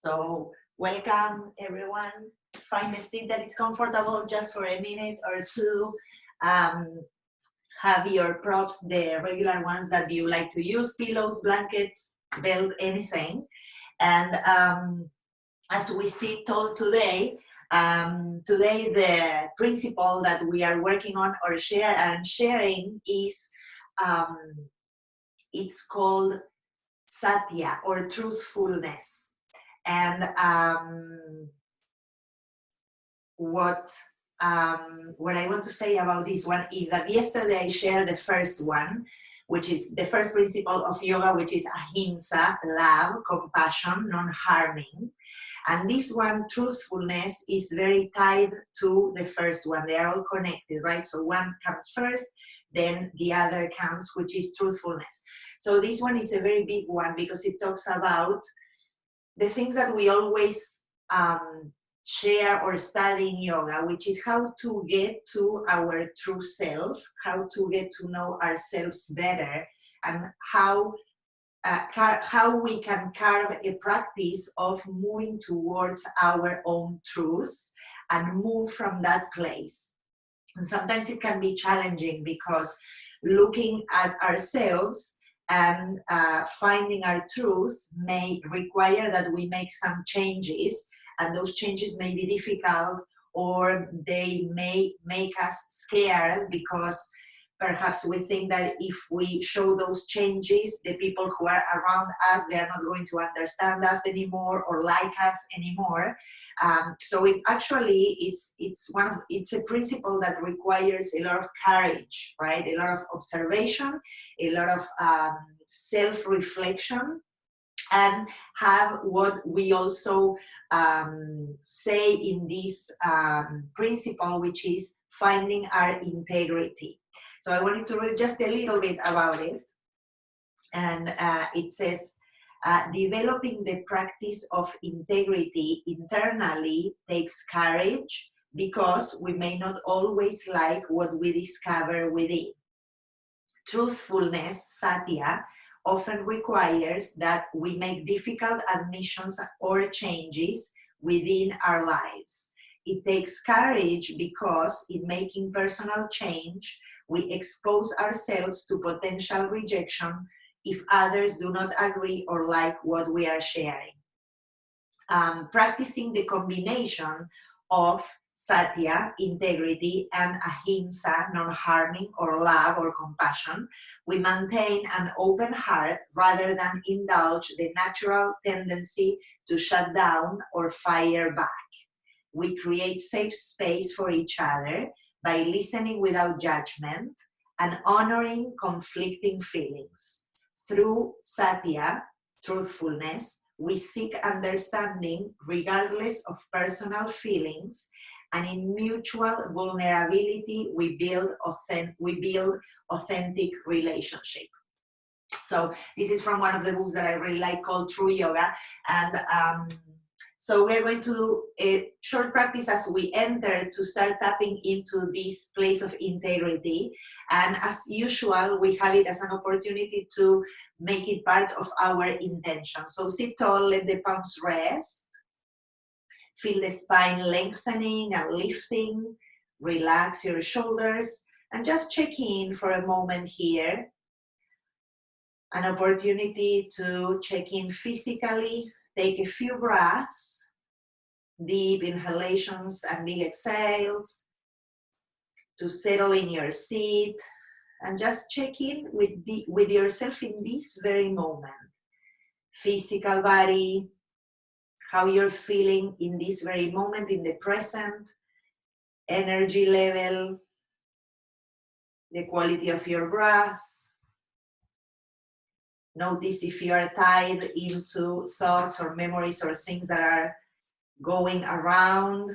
So welcome everyone. Find a seat that is comfortable just for a minute or two. Have your props, the regular ones that you like to use, pillows, blankets, belt, anything. And as we see told today, today the principle that we are working on or sharing is, it's called Satya or truthfulness. And what I want to say about this one is that yesterday I shared the first one, which is the first principle of yoga, which is ahimsa, love, compassion, non-harming. And this one, truthfulness, is very tied to the first one. They are all connected, right? So one comes first, then the other comes, which is truthfulness. So this one is a very big one because it talks about the things that we always share or study in yoga, which is how to get to our true self, how to get to know ourselves better, and how we can carve a practice of moving towards our own truth and move from that place. And sometimes it can be challenging because looking at ourselves and finding our truth may require that we make some changes, and those changes may be difficult, or they may make us scared because perhaps we think that if we show those changes, the people who are around us, they are not going to understand us anymore or like us anymore. So it actually, it's a principle that requires a lot of courage, right? A lot of observation, a lot of self-reflection, and have what we also say in this principle, which is finding our integrity. So I wanted to read just a little bit about it. And it says, developing the practice of integrity internally takes courage because we may not always like what we discover within. Truthfulness, Satya, often requires that we make difficult admissions or changes within our lives. It takes courage because in making personal change, we expose ourselves to potential rejection if others do not agree or like what we are sharing. Practicing the combination of Satya, integrity, and ahimsa, non-harming or love or compassion, we maintain an open heart rather than indulge the natural tendency to shut down or fire back. We create safe space for each other by listening without judgment and honoring conflicting feelings. Through Satya, truthfulness, we seek understanding regardless of personal feelings, and in mutual vulnerability, we build authentic relationship. So this is from one of the books that I really like called True Yoga. And so we're going to do a short practice as we enter to start tapping into this place of integrity. And as usual, we have it as an opportunity to make it part of our intention. So sit tall, let the palms rest. Feel the spine lengthening and lifting. Relax your shoulders and just check in for a moment here. An opportunity to check in physically. Take a few breaths, deep inhalations and big exhales, to settle in your seat and just check in with yourself in this very moment. Physical body, how you're feeling in this very moment, in the present, energy level, the quality of your breath. Notice if you are tied into thoughts or memories or things that are going around.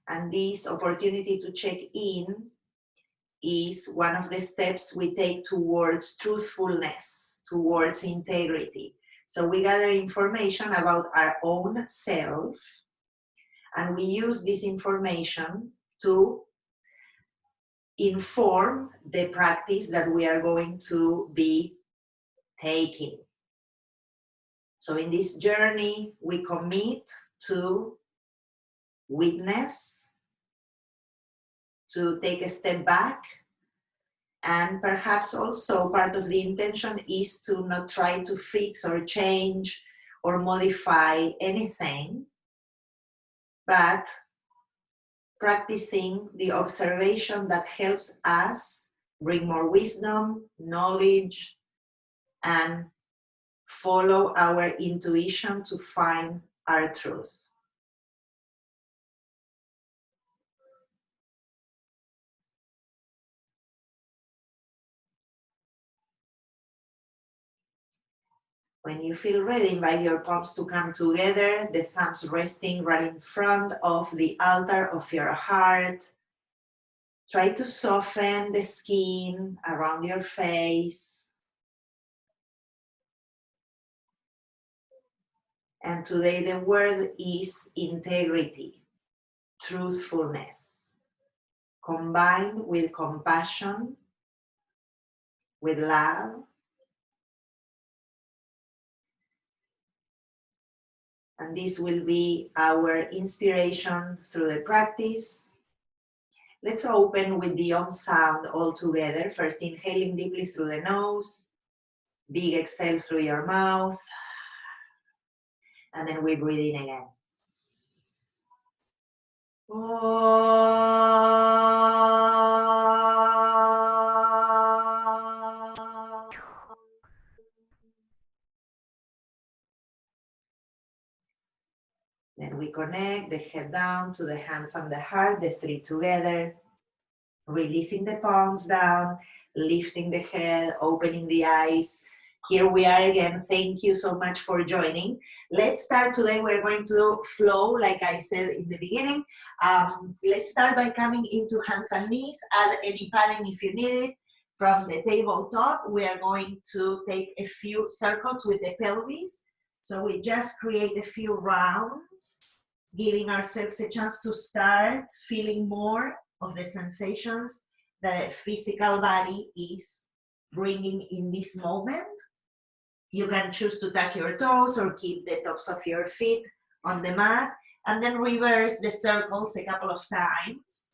And this opportunity to check in is one of the steps we take towards truthfulness, towards integrity. So we gather information about our own self, and we use this information to inform the practice that we are going to be taking. So in this journey, we commit to witness, to take a step back, and perhaps also part of the intention is to not try to fix or change or modify anything, but practicing the observation that helps us bring more wisdom, knowledge, and follow our intuition to find our truth. When you feel ready, invite your palms to come together, the thumbs resting right in front of the altar of your heart. Try to soften the skin around your face. And today the word is integrity, truthfulness, combined with compassion, with love. And this will be our inspiration through the practice. Let's open with the Om sound all together. First, inhaling deeply through the nose, big exhale through your mouth, and then we breathe in again. Then we connect the head down to the hands and the heart, the three together, releasing the palms down, lifting the head, opening the eyes. Here we are again. Thank you so much for joining. Let's start today. We're going to flow, like I said in the beginning. Let's start by coming into hands and knees. Add any padding if you need it. From the tabletop, we are going to take a few circles with the pelvis. So we just create a few rounds, giving ourselves a chance to start feeling more of the sensations that a physical body is bringing in this moment. You can choose to tuck your toes or keep the tops of your feet on the mat, and then reverse the circles a couple of times.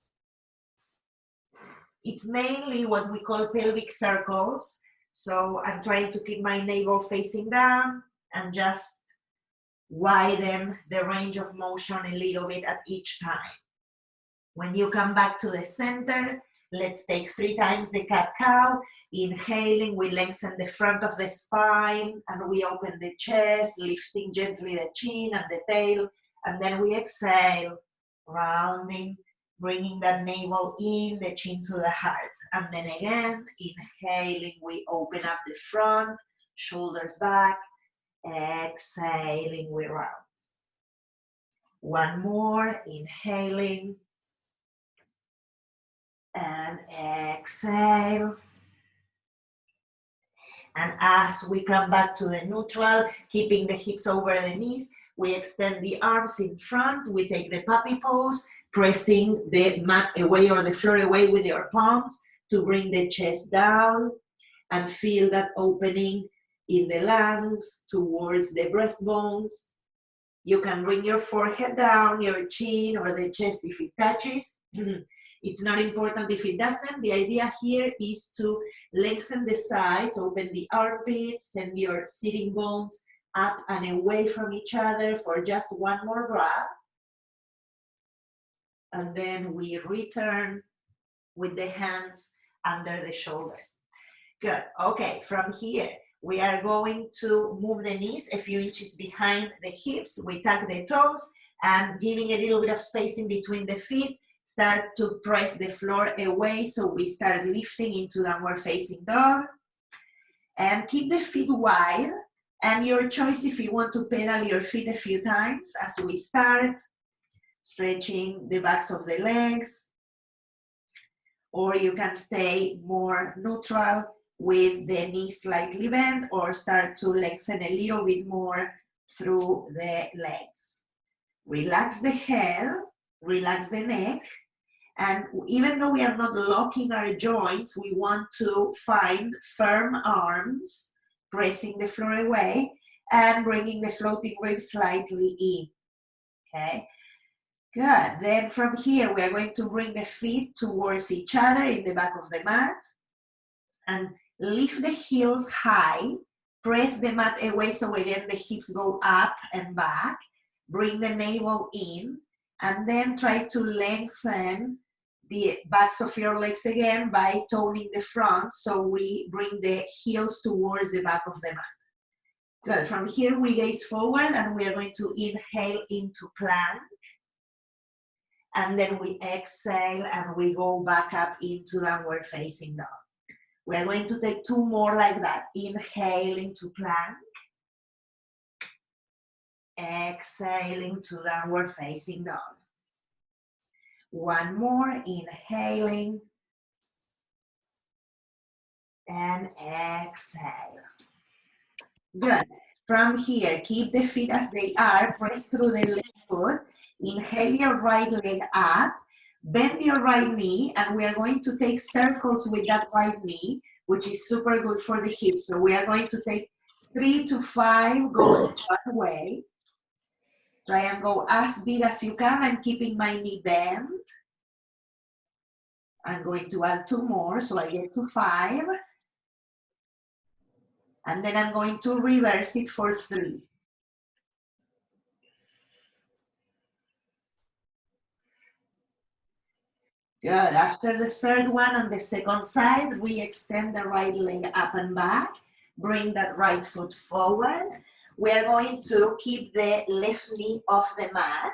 It's mainly what we call pelvic circles. So I'm trying to keep my navel facing down and just widen the range of motion a little bit at each time. When you come back to the center, let's take 3 times the cat-cow. Inhaling, we lengthen the front of the spine and we open the chest, lifting gently the chin and the tail. And then we exhale, rounding, bringing that navel in, the chin to the heart. And then again, inhaling, we open up the front, shoulders back. Exhaling, we round. One more, inhaling. And exhale. And as we come back to the neutral, keeping the hips over the knees, we extend the arms in front. We take the puppy pose, pressing the mat away or the floor away with your palms to bring the chest down and feel that opening in the lungs towards the breastbones. You can bring your forehead down, your chin or the chest if it touches. It's not important if it doesn't. The idea here is to lengthen the sides, open the armpits, send your sitting bones up and away from each other for just one more breath. And then we return with the hands under the shoulders. Good. Okay, from here, we are going to move the knees a few inches behind the hips. We tuck the toes and giving a little bit of space in between the feet. Start to press the floor away, so we start lifting into downward facing dog. And keep the feet wide, and your choice if you want to pedal your feet a few times as we start. Stretching the backs of the legs. Or you can stay more neutral with the knees slightly bent, or start to lengthen a little bit more through the legs. Relax the head. Relax the neck, and even though we are not locking our joints, we want to find firm arms, pressing the floor away, and bringing the floating ribs slightly in, okay? Good, then from here, we are going to bring the feet towards each other in the back of the mat and lift the heels high, press the mat away so again the hips go up and back, bring the navel in, and then try to lengthen the backs of your legs again by toning the front so we bring the heels towards the back of the mat. Good, from here we gaze forward and we are going to inhale into plank. And then we exhale and we go back up into downward facing dog. We are going to take 2 more like that. Inhale into plank. Exhaling to downward facing dog. 1 more, inhaling. And exhale. Good. From here, keep the feet as they are. Press through the left foot. Inhale your right leg up. Bend your right knee, and we are going to take circles with that right knee, which is super good for the hips. So we are going to take 3 to 5 going one way. Try and go as big as you can. I'm keeping my knee bent. I'm going to add 2 more, so I get to 5. And then I'm going to reverse it for 3. Good. After the third one on the second side, we extend the right leg up and back. Bring that right foot forward. We are going to keep the left knee off the mat.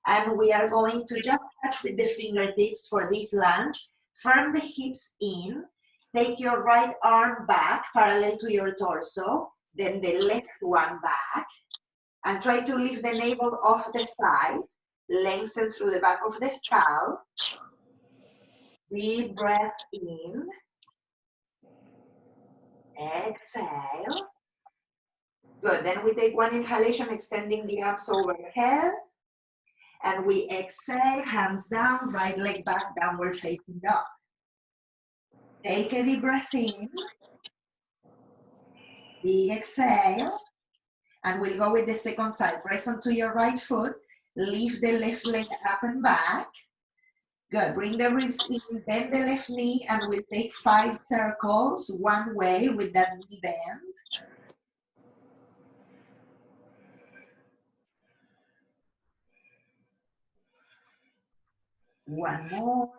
And we are going to just touch with the fingertips for this lunge. Firm the hips in. Take your right arm back, parallel to your torso. Then the left one back. And try to lift the navel off the thigh. Lengthen through the back of the skull. Deep breath in. Exhale. Good. Then we take 1 inhalation, extending the arms overhead. And we exhale, hands down, right leg back, downward facing dog. Take a deep breath in. Big exhale. And we'll go with the second side. Press onto your right foot. Lift the left leg up and back. Good. Bring the ribs in, bend the left knee, and we'll take 5 circles one way with that knee bend. One more.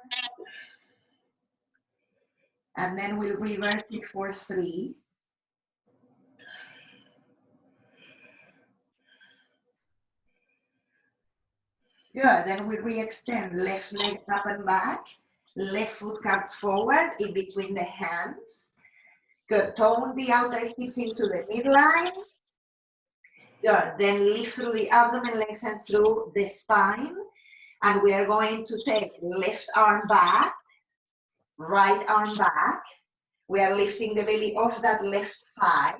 And then we'll reverse it for 3. Good, then we re-extend, left leg up and back, left foot comes forward in between the hands. Good, tone the outer hips into the midline. Good, then lift through the abdomen, lengthen through the spine. And we are going to take left arm back, right arm back. We are lifting the belly off that left thigh.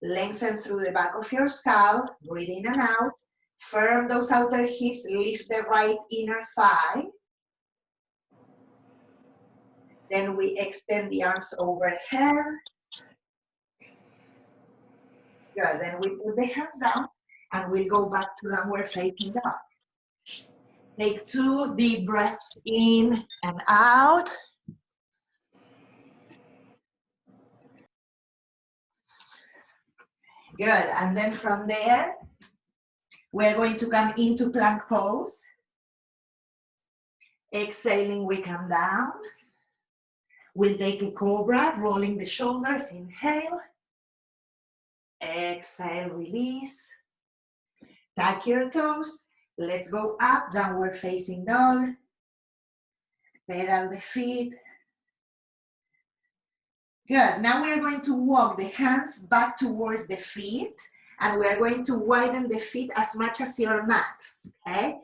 Lengthen through the back of your skull, breathe in and out. Firm those outer hips, lift the right inner thigh. Then we extend the arms overhead. Good, then we put the hands down and we'll go back to downward facing dog. Take 2 deep breaths in and out. Good, and then from there, we're going to come into plank pose. Exhaling, we come down. We'll take a cobra, rolling the shoulders, inhale. Exhale, release. Tuck your toes. Let's go up, downward facing dog. Pedal the feet. Good, now we are going to walk the hands back towards the feet. And we are going to widen the feet as much as your mat, okay?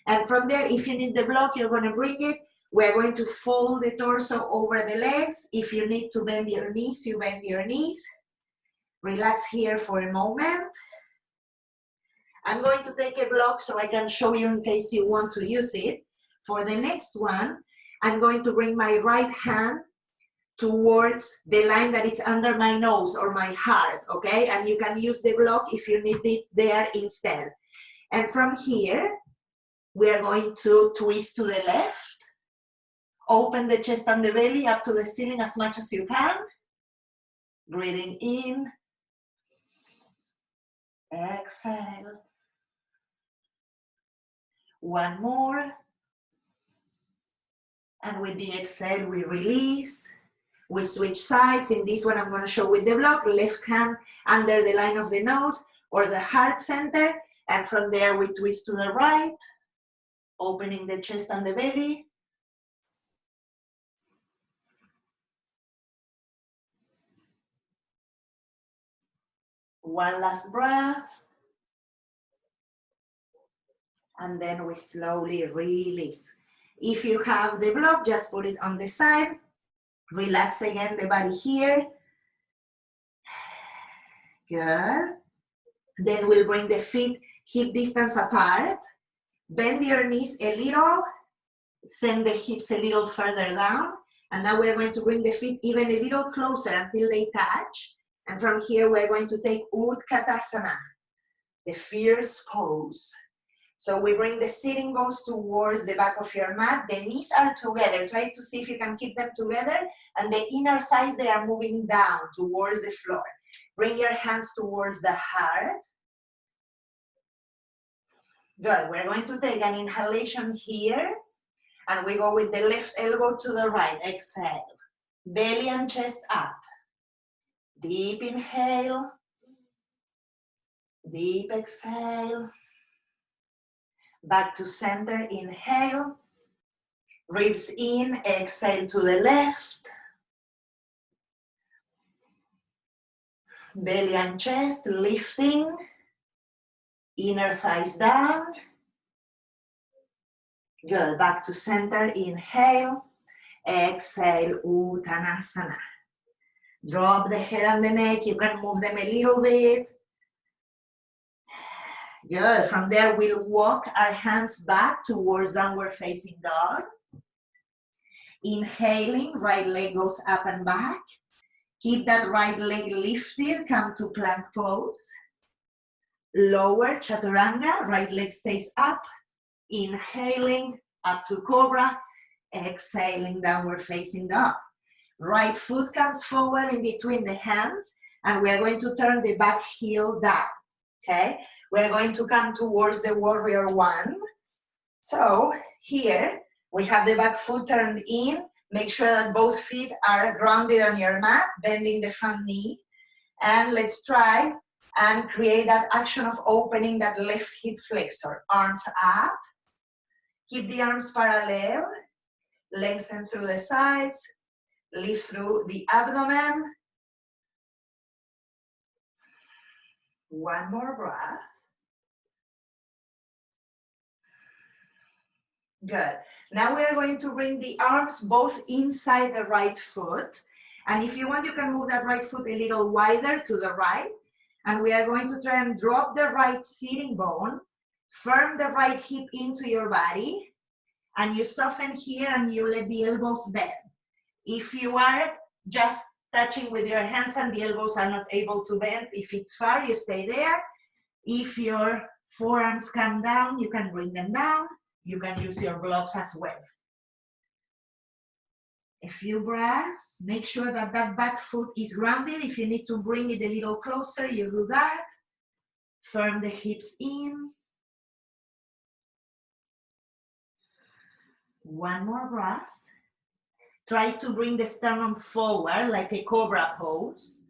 And from there, if you need the block, you're gonna bring it. We're going to fold the torso over the legs. If you need to bend your knees, you bend your knees. Relax here for a moment. I'm going to take a block so I can show you in case you want to use it. For the next one, I'm going to bring my right hand towards the line that is under my nose or my heart, okay? And you can use the block if you need it there instead. And from here, we are going to twist to the left, open the chest and the belly up to the ceiling as much as you can. Breathing in, exhale. One more. And with the exhale, we release. We switch sides. In this one, I'm going to show with the block, left hand under the line of the nose or the heart center. And from there, we twist to the right, opening the chest and the belly. One last breath. And then we slowly release. If you have the block, just put it on the side. Relax again the body here. Good. Then we'll bring the feet hip distance apart. Bend your knees a little. Send the hips a little further down. And now we're going to bring the feet even a little closer until they touch. And from here, we're going to take Utkatasana, the fierce pose. So we bring the sitting bones towards the back of your mat. The knees are together. Try to see if you can keep them together. And the inner thighs, they are moving down towards the floor. Bring your hands towards the heart. Good. We're going to take an inhalation here. And we go with the left elbow to the right. Exhale. Belly and chest up. Deep inhale. Deep exhale. Back to center, inhale. Ribs in, exhale to the left. Belly and chest lifting. Inner thighs down. Good, back to center, inhale. Exhale, Uttanasana. Drop the head and the neck, you can move them a little bit. Good, from there we'll walk our hands back towards downward facing dog. Inhaling, right leg goes up and back. Keep that right leg lifted, come to plank pose. Lower chaturanga, right leg stays up. Inhaling, up to cobra. Exhaling, downward facing dog. Right foot comes forward in between the hands, and we are going to turn the back heel down, okay? We're going to come towards the warrior one. So here, we have the back foot turned in. Make sure that both feet are grounded on your mat, bending the front knee. And let's try and create that action of opening that left hip flexor. Arms up. Keep the arms parallel. Lengthen through the sides. Lift through the abdomen. One more breath. Good. Now we are going to bring the arms both inside the right foot. And if you want, you can move that right foot a little wider to the right. And we are going to try and drop the right sitting bone. Firm the right hip into your body. And you soften here and you let the elbows bend. If you are just touching with your hands and the elbows are not able to bend, if it's far, you stay there. If your forearms come down, you can bring them down. You can use your blocks as well. A few breaths. Make sure that that back foot is grounded. If you need to bring it a little closer, you do that. Firm the hips in. One more breath. Try to bring the sternum forward like a cobra pose.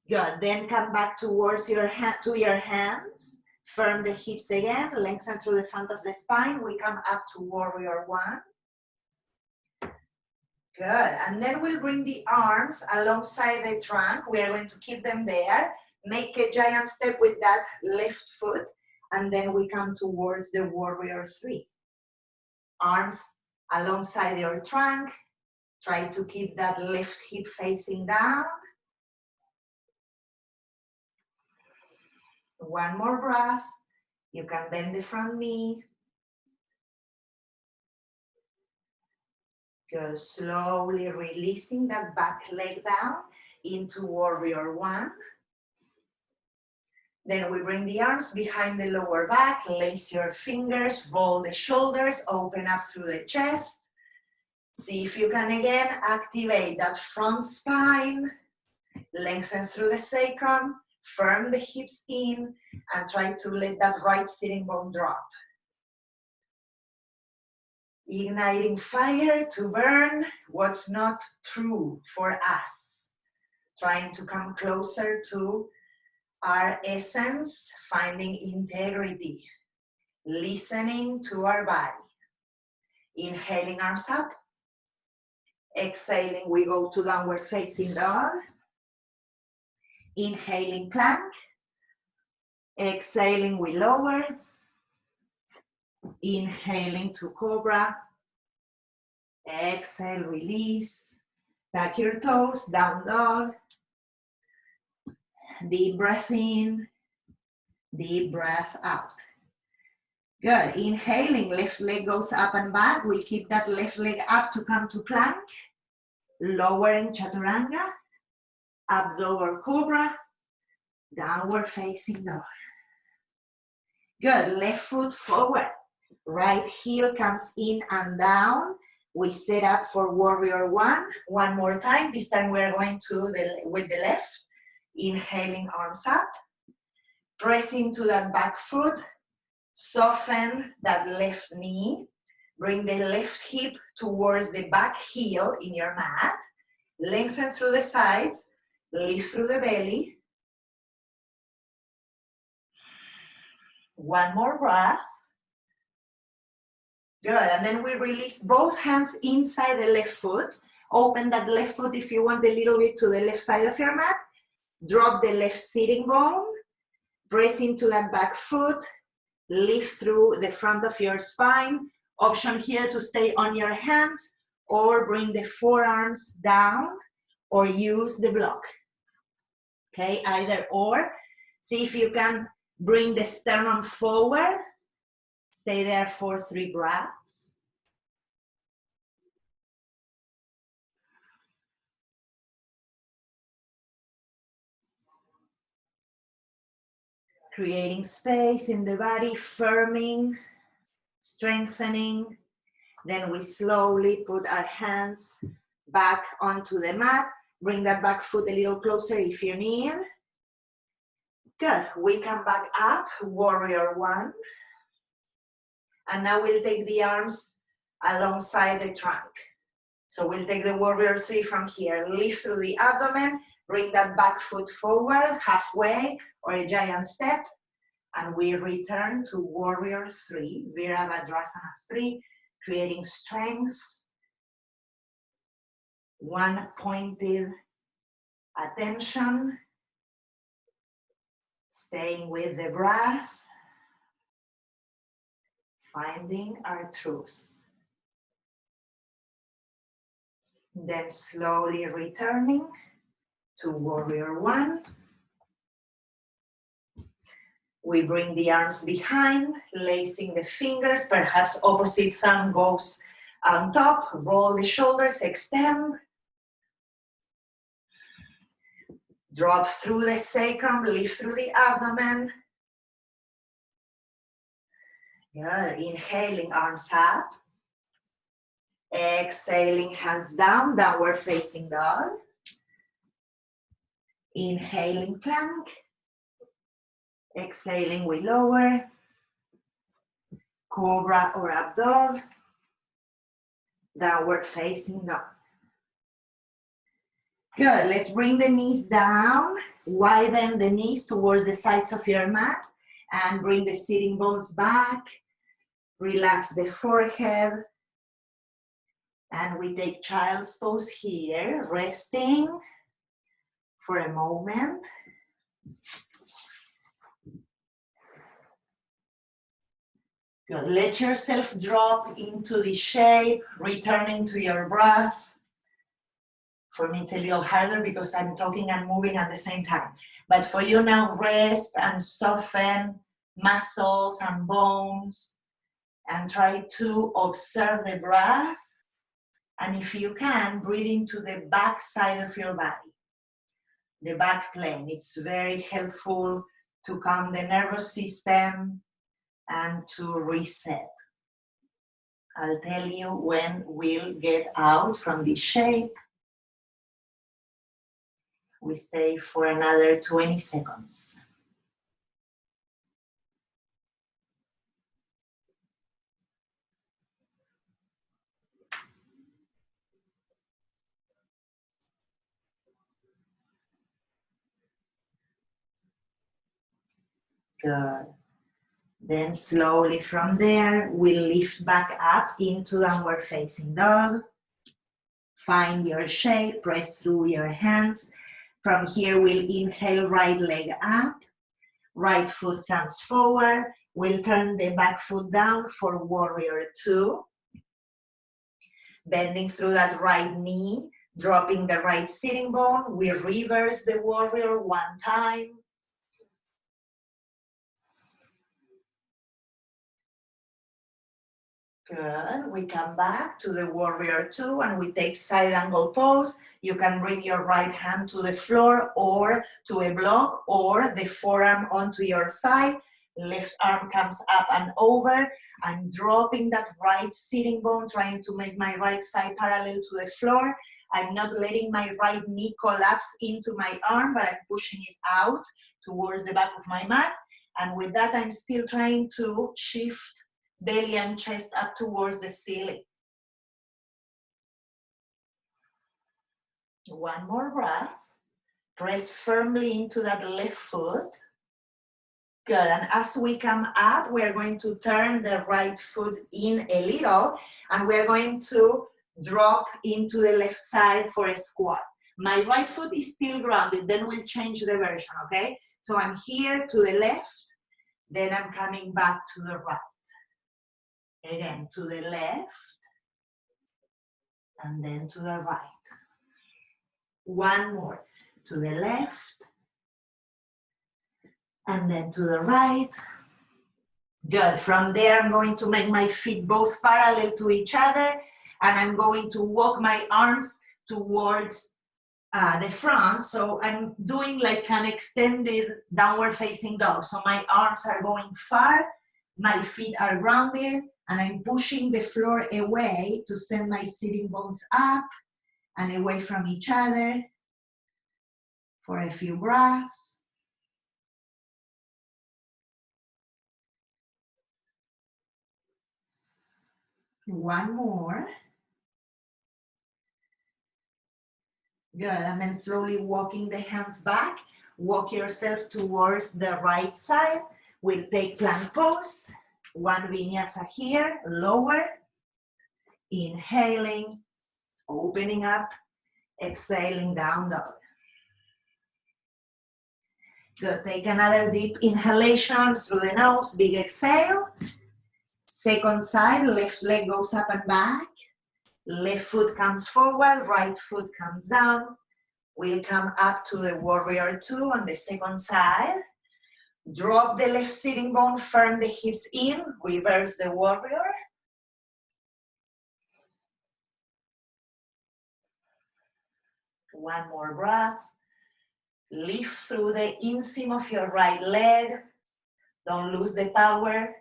Good. Then come back towards your hands. Firm the hips again. Lengthen through the front of the spine. We come up to warrior one. Good. And then we'll bring the arms alongside the trunk. We are going to keep them there. Make a giant step with that left foot. And then we come towards the warrior three. Arms alongside your trunk. Try to keep that left hip facing down. One more breath. You can bend the front knee. Good. Slowly releasing that back leg down into warrior one. Then we bring the arms behind the lower back, lace your fingers, roll the shoulders, open up through the chest. See if you can again activate that front spine, lengthen through the sacrum, firm the hips in, and try to let that right sitting bone drop. Igniting fire to burn what's not true for us. Trying to come closer to our essence, finding integrity, listening to our body. Inhaling, arms up. Exhaling, we go to downward facing dog. Inhaling, plank. Exhaling, we lower. Inhaling to cobra. Exhale, release. Tuck your toes, down dog. Deep breath in, deep breath out. Good. Inhaling, left leg goes up and back. We'll keep that left leg up to come to plank. Lowering chaturanga. Up dog or cobra. Downward facing dog. Good. Left foot forward. Right heel comes in and down. We set up for warrior one. One more time. This time we're going to with the left. Inhaling, arms up. Press into that back foot. Soften that left knee. Bring the left hip towards the back heel in your mat. Lengthen through the sides. Lift through the belly. One more breath. Good, and then we release both hands inside the left foot. Open that left foot if you want a little bit to the left side of your mat. Drop the left sitting bone. Press into that back foot. Lift through the front of your spine. Option here to stay on your hands or bring the forearms down or use the block. Okay, either or. See if you can bring the sternum forward. Stay there for 3 breaths. Creating space in the body, firming, strengthening. Then we slowly put our hands back onto the mat. Bring that back foot a little closer if you need. Good. We come back up, warrior one. And now we'll take the arms alongside the trunk. So we'll take the warrior three from here. Lift through the abdomen. Bring that back foot forward, halfway, or a giant step. And we return to warrior three, Virabhadrasana 3, creating strength. One pointed attention. Staying with the breath. Finding our truth. Then slowly returning to warrior one. We bring the arms behind, lacing the fingers, perhaps opposite thumb goes on top, roll the shoulders, extend. Drop through the sacrum, lift through the abdomen. Good, inhaling, arms up. Exhaling, hands down, downward facing dog. Inhaling, plank. Exhaling, we lower. Cobra or up dog. Downward facing dog. Good, let's bring the knees down. Widen the knees towards the sides of your mat. And bring the sitting bones back. Relax the forehead. And we take child's pose here, resting for a moment. Good. Let yourself drop into the shape, returning to your breath. For me, it's a little harder because I'm talking and moving at the same time. But for you now, rest and soften muscles and bones and try to observe the breath. And if you can, breathe into the back side of your body, the back plane. It's very helpful to calm the nervous system and to reset. I'll tell you when we'll get out from this shape. We stay for another 20 seconds. Good. Then slowly from there, we'll lift back up into downward facing dog. Find your shape, press through your hands. From here, we'll inhale, right leg up. Right foot comes forward. We'll turn the back foot down for warrior two. Bending through that right knee, dropping the right sitting bone. We reverse the warrior one time. Good. We come back to the warrior two and we take side angle pose. You can bring your right hand to the floor or to a block or the forearm onto your thigh. Left arm comes up and over. I'm dropping that right sitting bone, trying to make my right thigh parallel to the floor. I'm not letting my right knee collapse into my arm, but I'm pushing it out towards the back of my mat. And with that, I'm still trying to shift belly and chest up towards the ceiling. One more breath. Press firmly into that left foot. Good, and as we come up, we're going to turn the right foot in a little, and we're going to drop into the left side for a squat. My right foot is still grounded, then we'll change the version, okay? So I'm here to the left, then I'm coming back to the right. Again, to the left, and then to the right. One more, to the left, and then to the right. Good, from there I'm going to make my feet both parallel to each other, and I'm going to walk my arms towards the front, so I'm doing like an extended downward facing dog. So my arms are going far, my feet are grounded, and I'm pushing the floor away to send my sitting bones up and away from each other for a few breaths. One more. Good, and then slowly walking the hands back. Walk yourself towards the right side. We'll take plank pose. One vinyasa here, lower. Inhaling, opening up, exhaling, down dog. Good, take another deep inhalation through the nose, big exhale. Second side, left leg goes up and back. Left foot comes forward, right foot comes down. We'll come up to the warrior two on the second side. Drop the left sitting bone, firm the hips in, reverse the warrior. One more breath. Lift through the inseam of your right leg. Don't lose the power.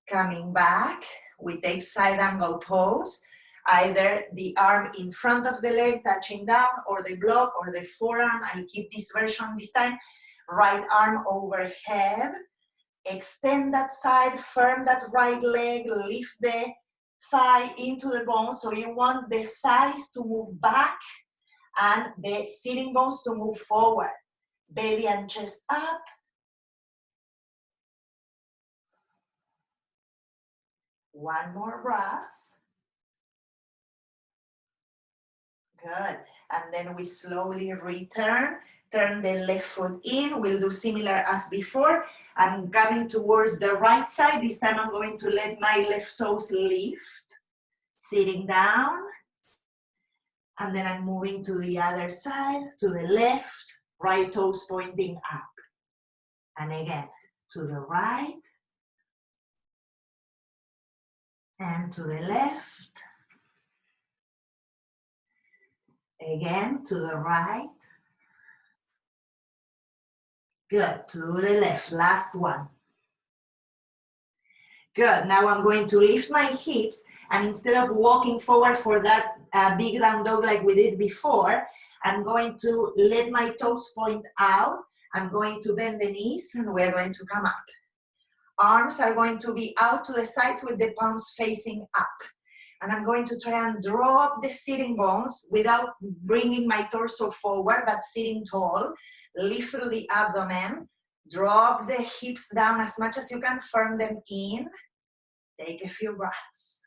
Coming back, we take side angle pose. Either the arm in front of the leg touching down, or the block, or the forearm. I'll keep this version this time. Right arm overhead. Extend that side, firm that right leg, lift the thigh into the bone. So you want the thighs to move back and the sitting bones to move forward. Belly and chest up. One more breath. Good. And then we slowly return. Turn the left foot in. We'll do similar as before. I'm coming towards the right side. This time I'm going to let my left toes lift. Sitting down. And then I'm moving to the other side, to the left. Right toes pointing up. And again, to the right. And to the left. Again, to the right. Good, to the left, last one. Good, now I'm going to lift my hips, and instead of walking forward for that big down dog like we did before, I'm going to let my toes point out. I'm going to bend the knees, and we're going to come up. Arms are going to be out to the sides with the palms facing up. And I'm going to try and drop the sitting bones without bringing my torso forward, but sitting tall. Lift through the abdomen. Drop the hips down as much as you can, firm them in. Take a few breaths.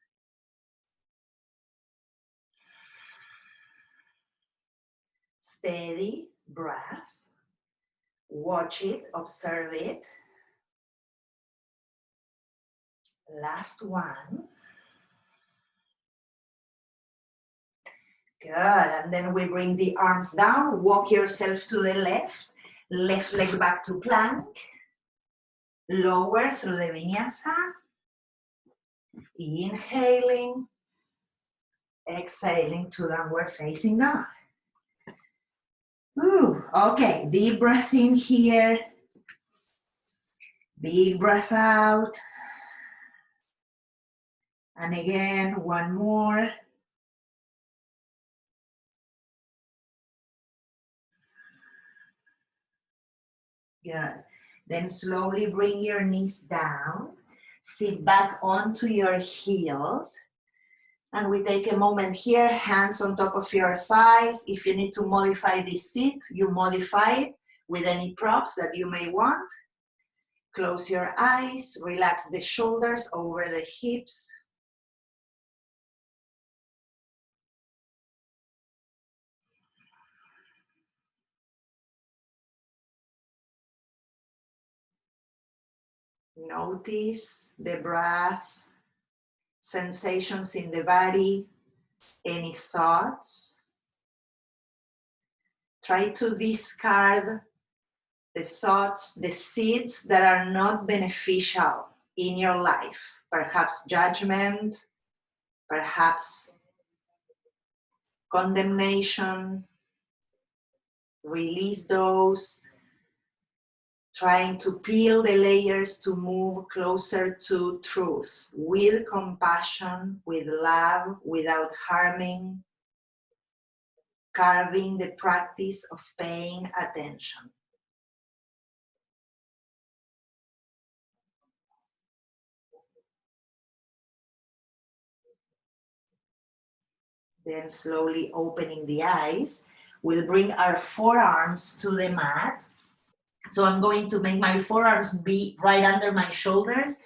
Steady breath. Watch it, observe it. Last one. Good, and then we bring the arms down. Walk yourself to the left. Left leg back to plank. Lower through the vinyasa. Inhaling. Exhaling to downward facing dog. Okay, deep breath in here. Big breath out. And again, one more. Good. Then slowly bring your knees down. Sit back onto your heels. And we take a moment here, hands on top of your thighs. If you need to modify this seat, you modify it with any props that you may want. Close your eyes, relax the shoulders over the hips. Notice the breath, sensations in the body, any thoughts. Try to discard the thoughts, the seeds that are not beneficial in your life. Perhaps judgment, perhaps condemnation. Release those. Trying to peel the layers to move closer to truth with compassion, with love, without harming, carving the practice of paying attention. Then slowly opening the eyes, we'll bring our forearms to the mat. So I'm going to make my forearms be right under my shoulders.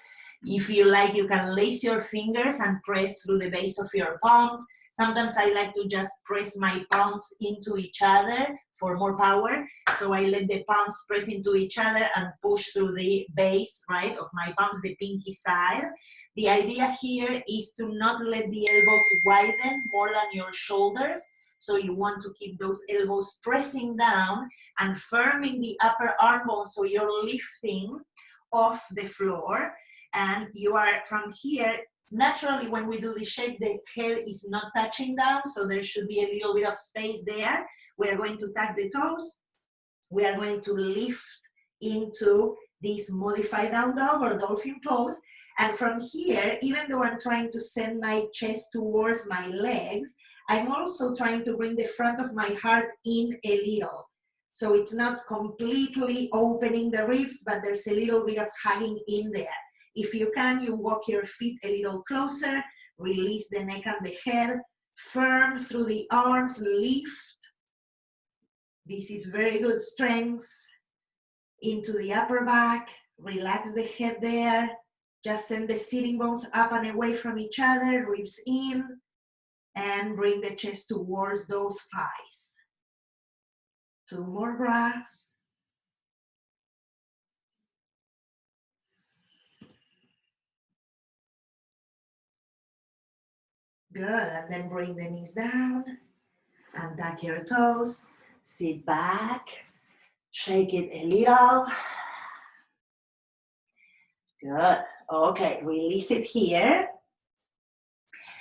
If you like, you can lace your fingers and press through the base of your palms. Sometimes I like to just press my palms into each other for more power. So I let the palms press into each other and push through the base, right, of my palms, the pinky side. The idea here is to not let the elbows widen more than your shoulders. So you want to keep those elbows pressing down and firming the upper arm bone so you're lifting off the floor. And you are from here, naturally when we do this shape, the head is not touching down, so there should be a little bit of space there. We are going to tuck the toes. We are going to lift into this modified down dog or dolphin pose. And from here, even though I'm trying to send my chest towards my legs, I'm also trying to bring the front of my heart in a little. So it's not completely opening the ribs, but there's a little bit of hugging in there. If you can, you walk your feet a little closer, release the neck and the head, firm through the arms, lift. This is very good strength. Into the upper back, relax the head there. Just send the sitting bones up and away from each other, ribs in, and bring the chest towards those thighs. 2 more breaths. Good, and then bring the knees down and tuck your toes. Sit back, shake it a little. Good, okay, release it here.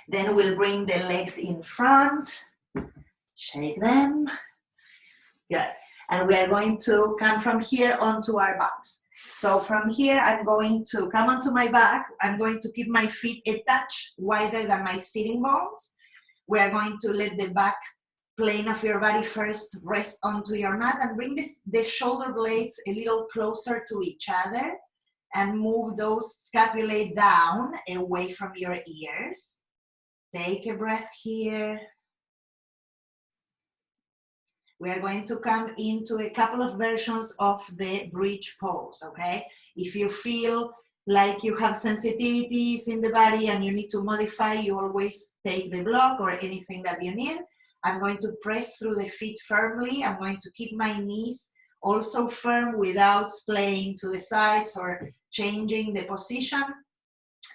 Then we'll bring the legs in front, Shake them. Good. And we are going to come from here onto our backs. So from here, I'm going to come onto my back. I'm going to keep my feet a touch wider than my sitting bones. We are going to let the back plane of your body first rest onto your mat and bring the shoulder blades a little closer to each other and move those scapulae down away from your ears. Take a breath here. We are going to come into a couple of versions of the bridge pose, okay? If you feel like you have sensitivities in the body and you need to modify, you always take the block or anything that you need. I'm going to press through the feet firmly. I'm going to keep my knees also firm without splaying to the sides or changing the position.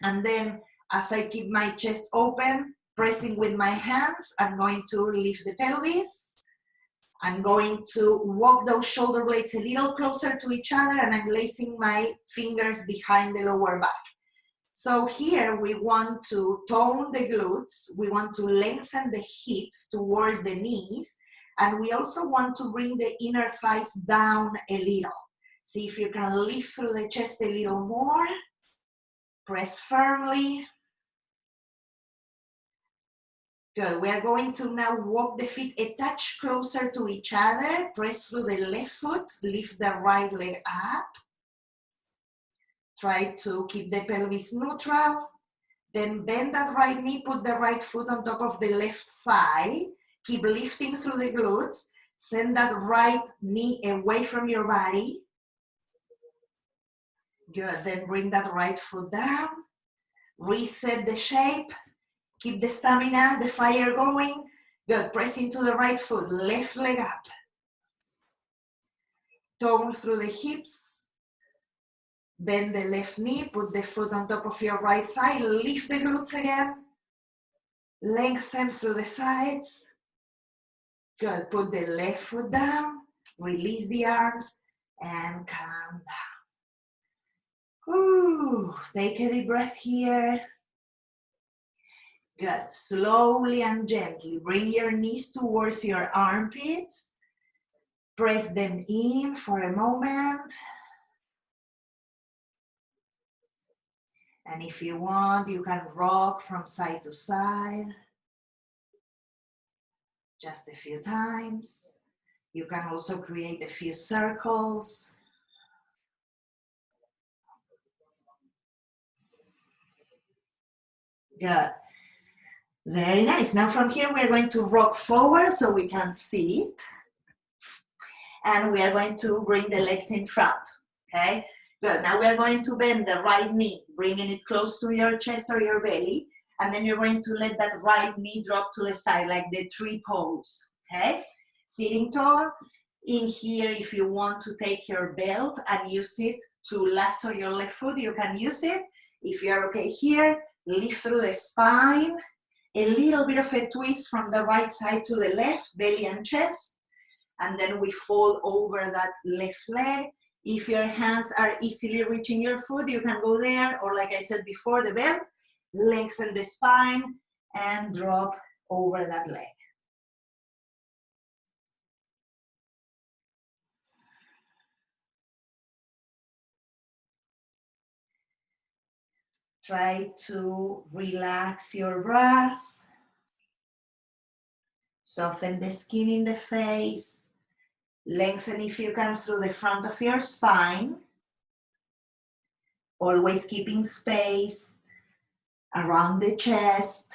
And then as I keep my chest open, pressing with my hands, I'm going to lift the pelvis. I'm going to walk those shoulder blades a little closer to each other, and I'm placing my fingers behind the lower back. So here we want to tone the glutes, we want to lengthen the hips towards the knees, and we also want to bring the inner thighs down a little. See if you can lift through the chest a little more. Press firmly. Good. We are going to now walk the feet a touch closer to each other. Press through the left foot, lift the right leg up. Try to keep the pelvis neutral. Then bend that right knee, put the right foot on top of the left thigh. Keep lifting through the glutes. Send that right knee away from your body. Good. Then bring that right foot down. Reset the shape. Keep the stamina, the fire going. Good. Press into the right foot, left leg up. Tone through the hips. Bend the left knee, put the foot on top of your right thigh, lift the glutes again. Lengthen through the sides. Good. Put the left foot down, release the arms, and come down. Ooh, take a deep breath here. Good. Slowly and gently bring your knees towards your armpits. Press them in for a moment. And if you want, you can rock from side to side. Just a few times. You can also create a few circles. Good. Very nice. Now from here, we're going to rock forward so we can sit. And we are going to bring the legs in front, okay? Good. Now we are going to bend the right knee, bringing it close to your chest or your belly. And then you're going to let that right knee drop to the side like the tree pose, okay? Sitting tall. In here, if you want to take your belt and use it to lasso your left foot, you can use it. If you're okay here, lift through the spine. A little bit of a twist from the right side to the left, belly and chest. And then we fold over that left leg. If your hands are easily reaching your foot, you can go there, or like I said before, the belt, lengthen the spine and drop over that leg. Try to relax your breath. Soften the skin in the face. Lengthen if you can through the front of your spine. Always keeping space around the chest.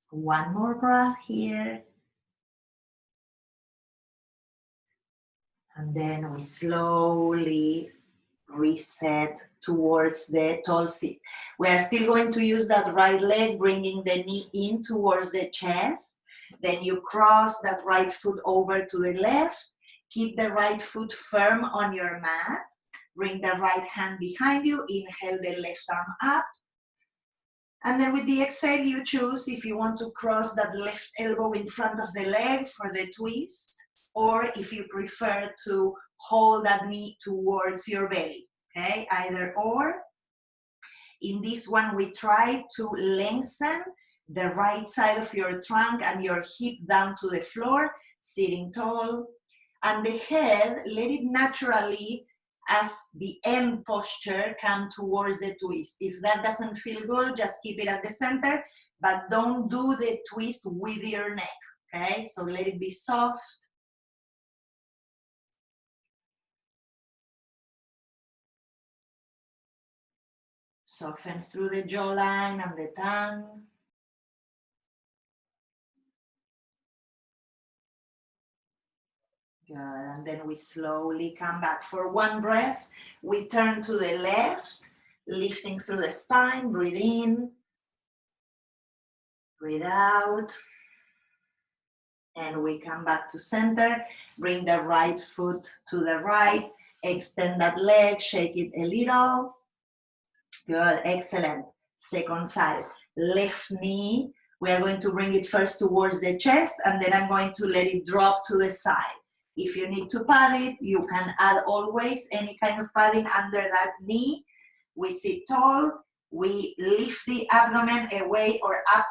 One more breath here. And then we slowly reset towards the tall sit. We are still going to use that right leg, bringing the knee in towards the chest. Then you cross that right foot over to the left. Keep the right foot firm on your mat. Bring the right hand behind you. Inhale the left arm up. And then with the exhale, you choose if you want to cross that left elbow in front of the leg for the twist, or if you prefer to hold that knee towards your belly, okay? Either or. In this one, we try to lengthen the right side of your trunk and your hip down to the floor, sitting tall. And the head, let it naturally, as the end posture, come towards the twist. If that doesn't feel good, just keep it at the center, but don't do the twist with your neck, okay? So let it be soft. Soften through the jawline and the tongue. Good, and then we slowly come back. For one breath, we turn to the left, lifting through the spine. Breathe in, breathe out. And we come back to center. Bring the right foot to the right. Extend that leg, shake it a little. Good, excellent. Second side, left knee. We are going to bring it first towards the chest, and then I'm going to let it drop to the side. If you need to pad it, you can add always any kind of padding under that knee. We sit tall. We lift the abdomen away or up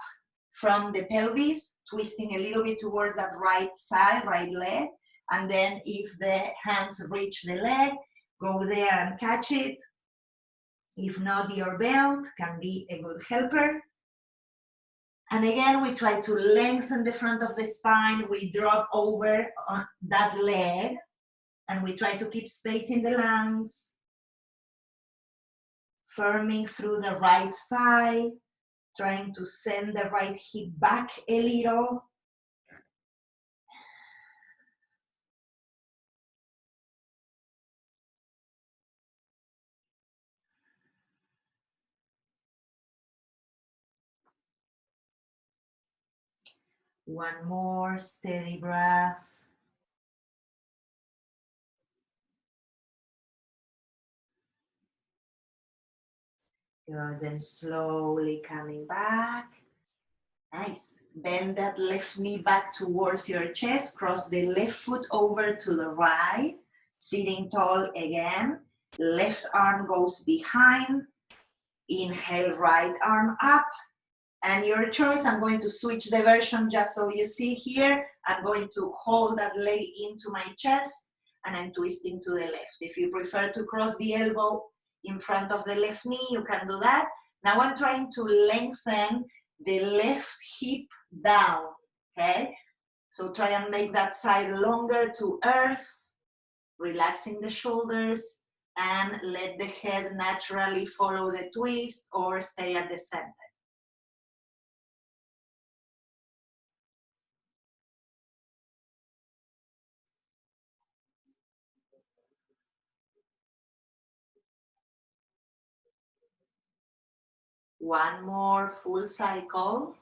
from the pelvis, twisting a little bit towards that right side, right leg. And then if the hands reach the leg, go there and catch it. If not, your belt can be a good helper. And again, we try to lengthen the front of the spine. We drop over on that leg, and we try to keep space in the lungs. Firming through the right thigh, trying to send the right hip back a little. One more steady breath. Good, then slowly coming back. Nice. Bend that left knee back towards your chest. Cross the left foot over to the right. Sitting tall again. Left arm goes behind. Inhale, right arm up. And your choice, I'm going to switch the version just so you see here. I'm going to hold that leg into my chest and I'm twisting to the left. If you prefer to cross the elbow in front of the left knee, you can do that. Now I'm trying to lengthen the left hip down, okay? So try and make that side longer to earth, relaxing the shoulders, and let the head naturally follow the twist or stay at the center. One more full cycle,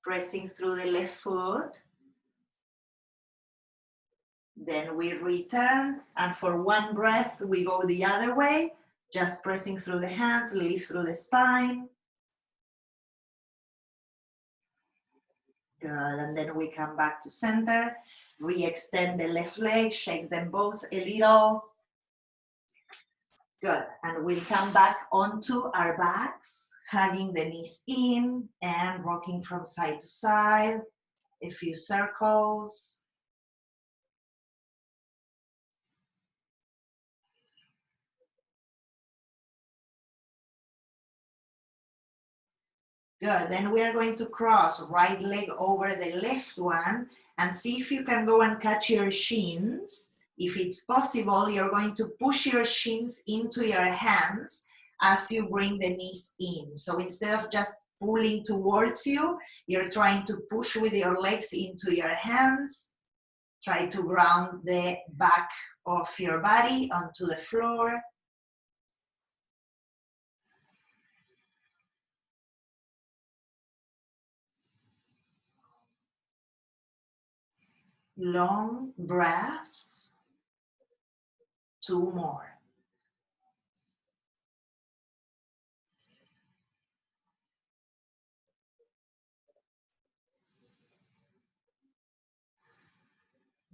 pressing through the left foot. Then we return, and for one breath, we go the other way, just pressing through the hands, lift through the spine. Good, and then we come back to center, re-extend the left leg, shake them both a little. Good, and we'll come back onto our backs, hugging the knees in and rocking from side to side, a few circles. Good, then we are going to cross right leg over the left one and see if you can go and catch your shins. If it's possible, you're going to push your shins into your hands as you bring the knees in. So instead of just pulling towards you, you're trying to push with your legs into your hands. Try to ground the back of your body onto the floor. Long breaths. 2 more.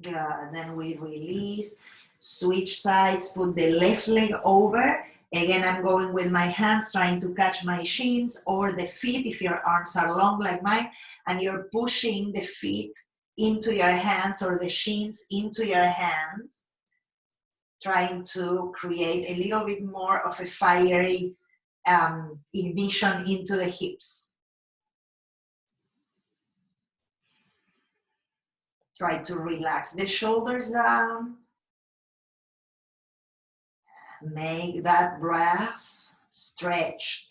Good, then we release, switch sides, put the left leg over Again, I'm going with my hands, trying to catch my shins or the feet if your arms are long like mine, and you're pushing the feet into your hands or the shins into your hands, trying to create a little bit more of a fiery ignition into the hips. Try to relax the shoulders down. Make that breath stretched.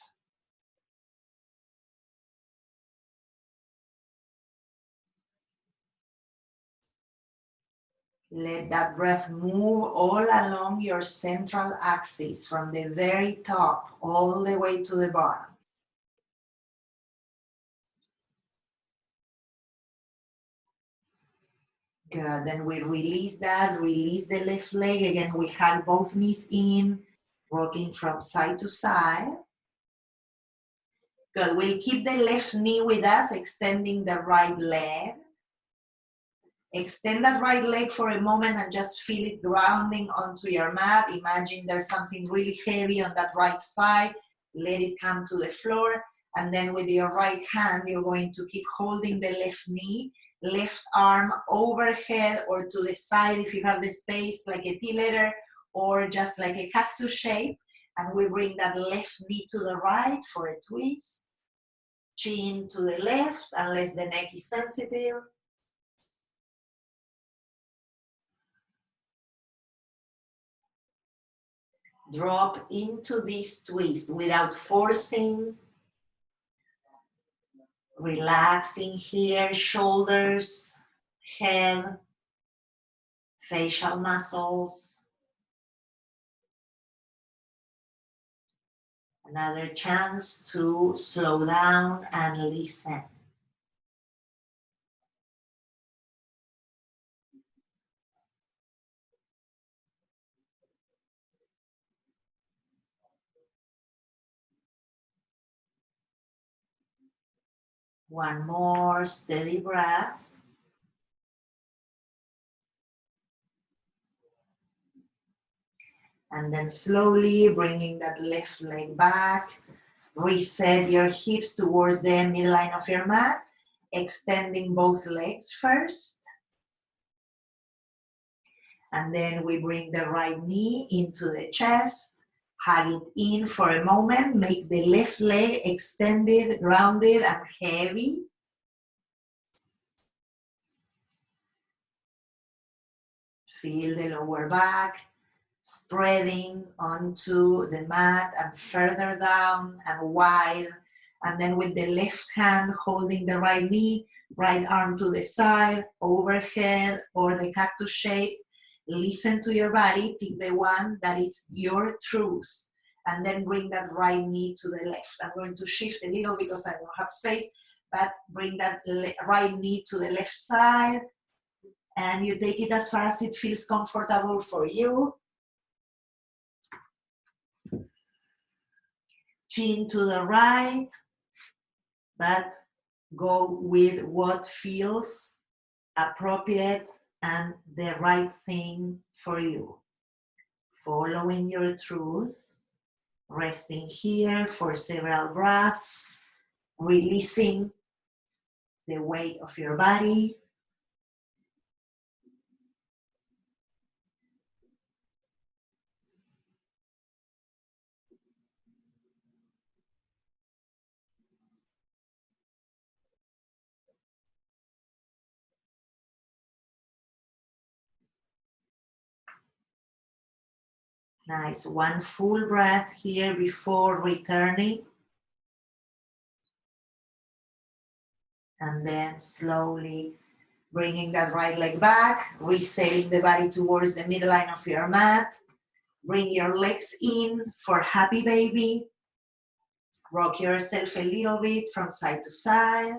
Let that breath move all along your central axis from the very top all the way to the bottom. Good, then we release that, release the left leg. Again, we hug both knees in, rocking from side to side. Good, we'll keep the left knee with us, extending the right leg. Extend that right leg for a moment and just feel it grounding onto your mat. Imagine there's something really heavy on that right thigh. Let it come to the floor. And then with your right hand, you're going to keep holding the left knee, left arm overhead or to the side if you have the space, like a T letter or just like a cactus shape. And we bring that left knee to the right for a twist. Chin to the left, unless the neck is sensitive. Drop into this twist without forcing. Relaxing here, shoulders, head, facial muscles. Another chance to slow down and listen. One more steady breath. And then slowly bringing that left leg back. Reset your hips towards the midline of your mat. Extending both legs first. And then we bring the right knee into the chest. Hug it in for a moment. Make the left leg extended, grounded, and heavy. Feel the lower back spreading onto the mat and further down and wide. And then with the left hand holding the right knee, right arm to the side, overhead, or the cactus shape. Listen to your body, pick the one that is your truth, and then bring that right knee to the left. I'm going to shift a little because I don't have space, but bring that right knee to the left side, and you take it as far as it feels comfortable for you. Chin to the right, but go with what feels appropriate and the right thing for you. Following your truth, resting here for several breaths, releasing the weight of your body. Nice, one full breath here before returning. And then slowly bringing that right leg back, resetting the body towards the midline of your mat. Bring your legs in for happy baby. Rock yourself a little bit from side to side.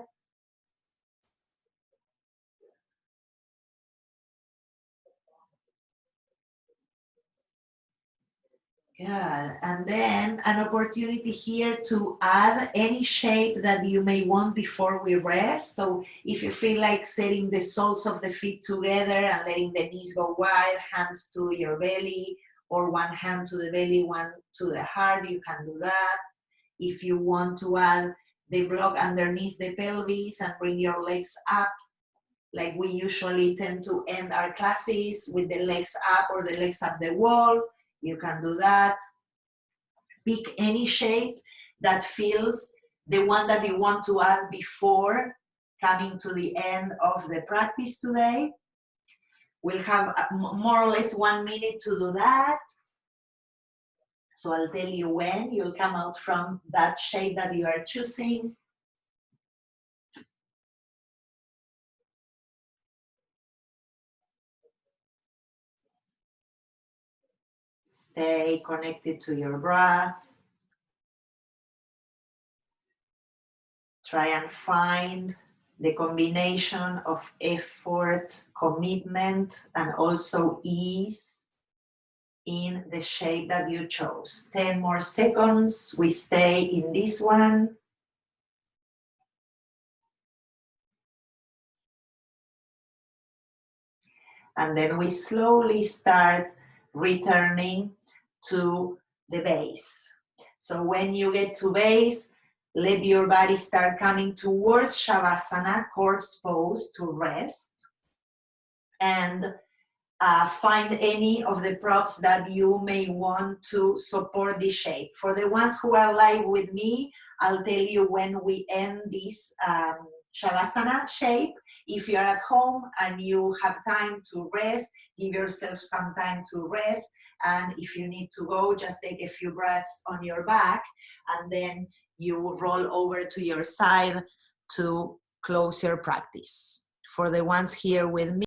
Good, and then an opportunity here to add any shape that you may want before we rest. So if you feel like setting the soles of the feet together and letting the knees go wide, hands to your belly, or one hand to the belly, one to the heart, you can do that. If you want to add the block underneath the pelvis and bring your legs up, like we usually tend to end our classes with the legs up or the legs up the wall, you can do that. Pick any shape that feels the one that you want to add before coming to the end of the practice today. We'll have more or less 1 minute to do that. So I'll tell you when you'll come out from that shape that you are choosing. Stay connected to your breath. Try and find the combination of effort, commitment, and also ease in the shape that you chose. 10 more seconds. We stay in this one. And then we slowly start returning to the base. So when you get to base, let your body start coming towards Shavasana, corpse pose, to rest. And find any of the props that you may want to support this shape. For the ones who are live with me, I'll tell you when we end this Shavasana shape. If you're at home and you have time to rest, give yourself some time to rest. And if you need to go, just take a few breaths on your back, and then you roll over to your side to close your practice. For the ones here with me,